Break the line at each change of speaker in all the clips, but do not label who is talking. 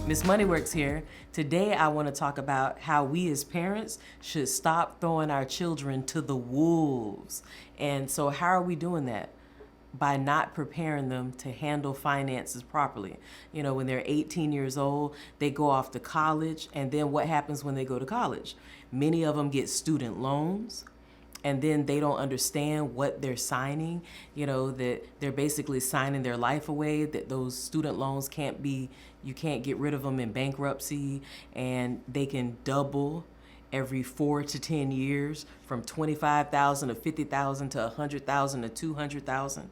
MzMoneyWorks here. Today I want to talk about how we as parents should stop throwing our children to the wolves. And so how are we doing that? By not preparing them to handle finances properly. You know, when they're 18 years old, they go off to college, and then what happens when they go to college? Many of them get student loans, and then they don't understand what they're signing, you know, that they're basically signing their life away, that those student loans you can't get rid of them in bankruptcy, and they can double every 4 to 10 years from 25,000 to 50,000 to 100,000 to 200,000.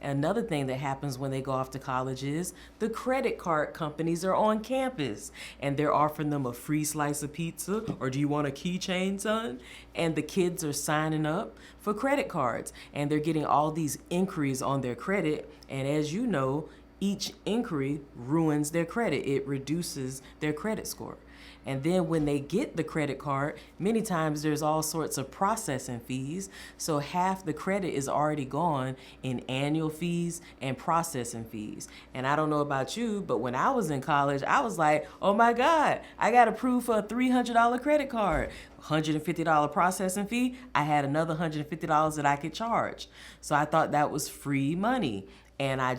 Another thing that happens when they go off to college is the credit card companies are on campus and they're offering them a free slice of pizza, or do you want a keychain, son? And the kids are signing up for credit cards and they're getting all these inquiries on their credit. And as you know, each inquiry ruins their credit. It reduces their credit score. And then when they get the credit card, many times there's all sorts of processing fees. So half the credit is already gone in annual fees and processing fees. And I don't know about you, but when I was in college, I was like, oh my God, I got approved for a $300 credit card. $150 processing fee, I had another $150 that I could charge. So I thought that was free money. And I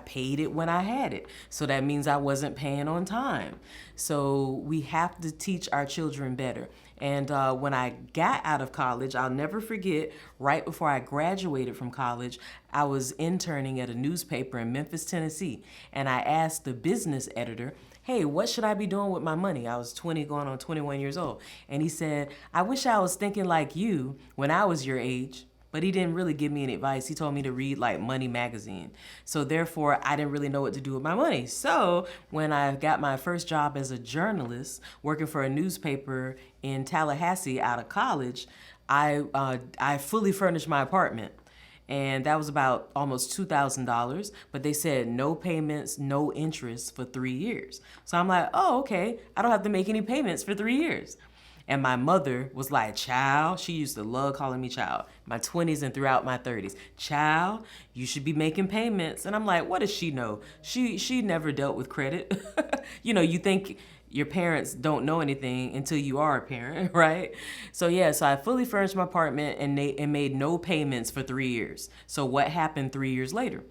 paid it when I had it. So that means I wasn't paying on time. So we have to teach our children better. And when I got out of college, I'll never forget, right before I graduated from college, I was interning at a newspaper in Memphis, Tennessee. And I asked the business editor, hey, what should I be doing with my money? I was 20 going on 21 years old. And he said, I wish I was thinking like you when I was your age. But he didn't really give me any advice. He told me to read like Money magazine. So therefore, I didn't really know what to do with my money. So when I got my first job as a journalist, working for a newspaper in Tallahassee out of college, I fully furnished my apartment. And that was about almost $2,000, but they said no payments, no interest for 3 years. So I'm like, oh, okay, I don't have to make any payments for 3 years. And my mother was like, child, she used to love calling me child, my 20s and throughout my 30s. Child, you should be making payments. And I'm like, what does she know? She never dealt with credit. You know, you think your parents don't know anything until you are a parent, right? So yeah, so I fully furnished my apartment and made no payments for 3 years. So what happened 3 years later?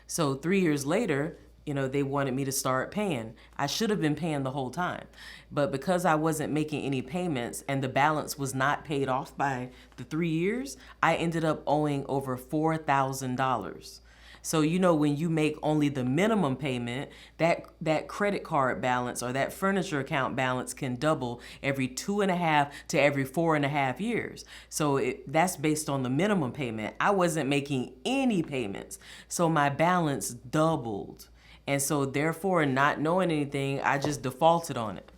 So 3 years later, you know, they wanted me to start paying. I should have been paying the whole time. But because I wasn't making any payments and the balance was not paid off by the 3 years, I ended up owing over $4,000. So, you know, when you make only the minimum payment, that credit card balance or that furniture account balance can double every 2.5 to every 4.5 years. So that's based on the minimum payment. I wasn't making any payments. So my balance doubled. And so therefore, not knowing anything, I just defaulted on it.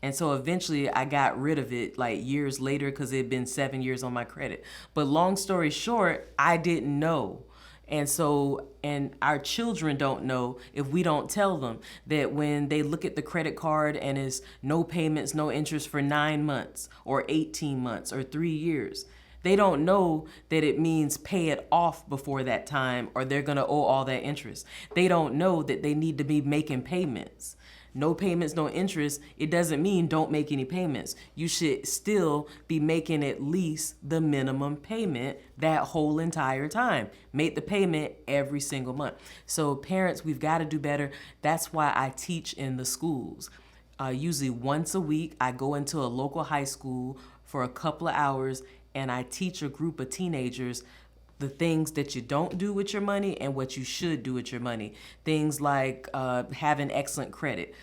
And so eventually I got rid of it like years later because it had been 7 years on my credit. But long story short, I didn't know. And our children don't know if we don't tell them that when they look at the credit card and it's no payments, no interest for 9 months or 18 months or 3 years. They don't know that it means pay it off before that time or they're going to owe all that interest. They don't know that they need to be making payments. No payments, no interest, it doesn't mean don't make any payments. You should still be making at least the minimum payment that whole entire time. Make the payment every single month. So parents, we've got to do better. That's why I teach in the schools. Usually once a week, I go into a local high school for a couple of hours and I teach a group of teenagers the things that you don't do with your money and what you should do with your money. Things like having excellent credit,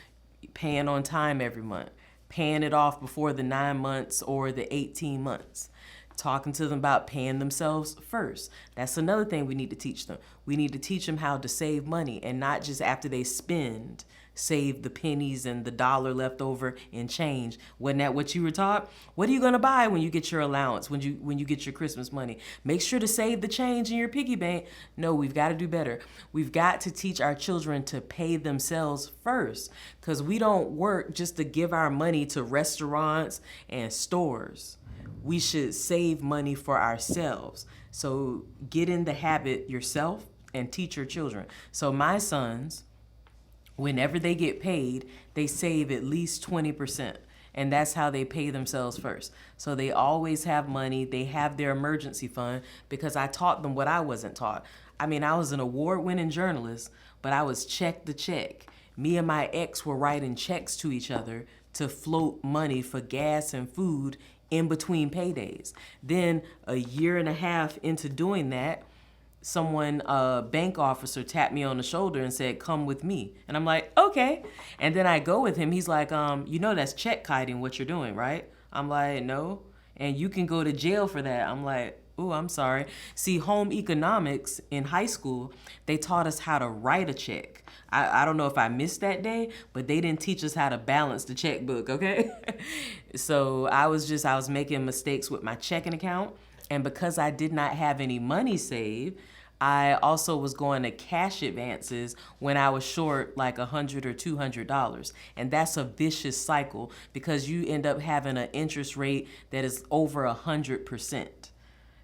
paying on time every month, paying it off before the 9 months or the 18 months. Talking to them about paying themselves first. That's another thing we need to teach them. We need to teach them how to save money and not just after they spend, save the pennies and the dollar left over in change. Wasn't that what you were taught? What are you going to buy when you get your allowance, when you get your Christmas money? Make sure to save the change in your piggy bank. No, we've got to do better. We've got to teach our children to pay themselves first because we don't work just to give our money to restaurants and stores. We should save money for ourselves. So get in the habit yourself and teach your children. So my sons Whenever they get paid, they save at least 20%. And that's how they pay themselves first. So they always have money. They have their emergency fund because I taught them what I wasn't taught. I mean, I was an award-winning journalist, but I was check the check. Me and my ex were writing checks to each other to float money for gas and food in between paydays. Then a year and a half into doing that, someone, a bank officer, tapped me on the shoulder and said, "Come with me." And I'm like, "Okay." And then I go with him. He's like, "You know that's check kiting what you're doing, right?" I'm like, "No." "And you can go to jail for that." I'm like, "Ooh, I'm sorry." See, home economics in high school, they taught us how to write a check. I don't know if I missed that day, but they didn't teach us how to balance the checkbook, okay? So I was making mistakes with my checking account. And because I did not have any money saved, I also was going to cash advances when I was short like $100 or $200. And that's a vicious cycle because you end up having an interest rate that is over 100%.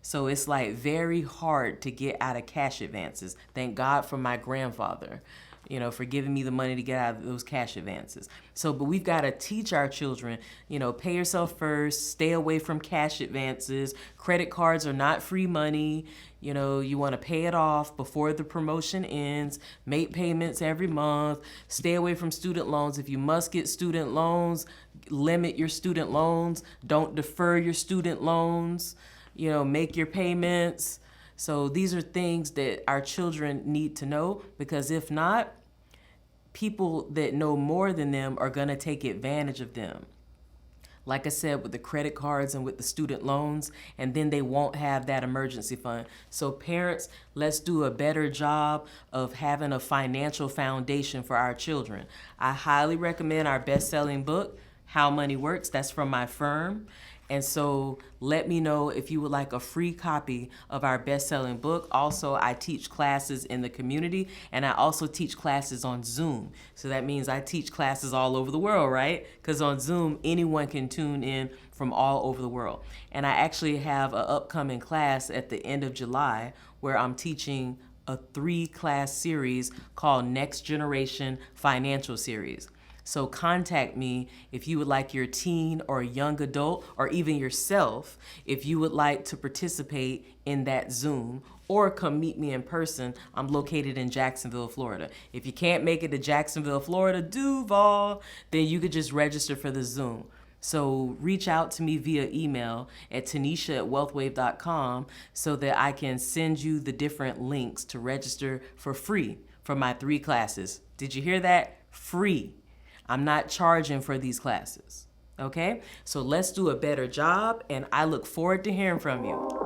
So it's like very hard to get out of cash advances. Thank God for my grandfather, for giving me the money to get out of those cash advances. So, but we've got to teach our children, pay yourself first, stay away from cash advances. Credit cards are not free money. You want to pay it off before the promotion ends, make payments every month, stay away from student loans. If you must get student loans, limit your student loans. Don't defer your student loans, make your payments. So these are things that our children need to know, because if not, people that know more than them are going to take advantage of them. Like I said, with the credit cards and with the student loans, and then they won't have that emergency fund. So parents, let's do a better job of having a financial foundation for our children. I highly recommend our best-selling book, How Money Works. That's from my firm. And so let me know if you would like a free copy of our best-selling book. Also, I teach classes in the community, and I also teach classes on Zoom. So that means I teach classes all over the world, right? Because on Zoom, anyone can tune in from all over the world. And I actually have an upcoming class at the end of July where I'm teaching a 3-class series called Next Generation Financial Series. So contact me if you would like your teen or young adult, or even yourself, if you would like to participate in that Zoom, or come meet me in person. I'm located in Jacksonville, Florida. If you can't make it to Jacksonville, Florida, Duval, then you could just register for the Zoom. So reach out to me via email at tanisha@wealthwave.com so that I can send you the different links to register for free for my 3 classes. Did you hear that? Free. I'm not charging for these classes, okay? So let's do a better job, and I look forward to hearing from you.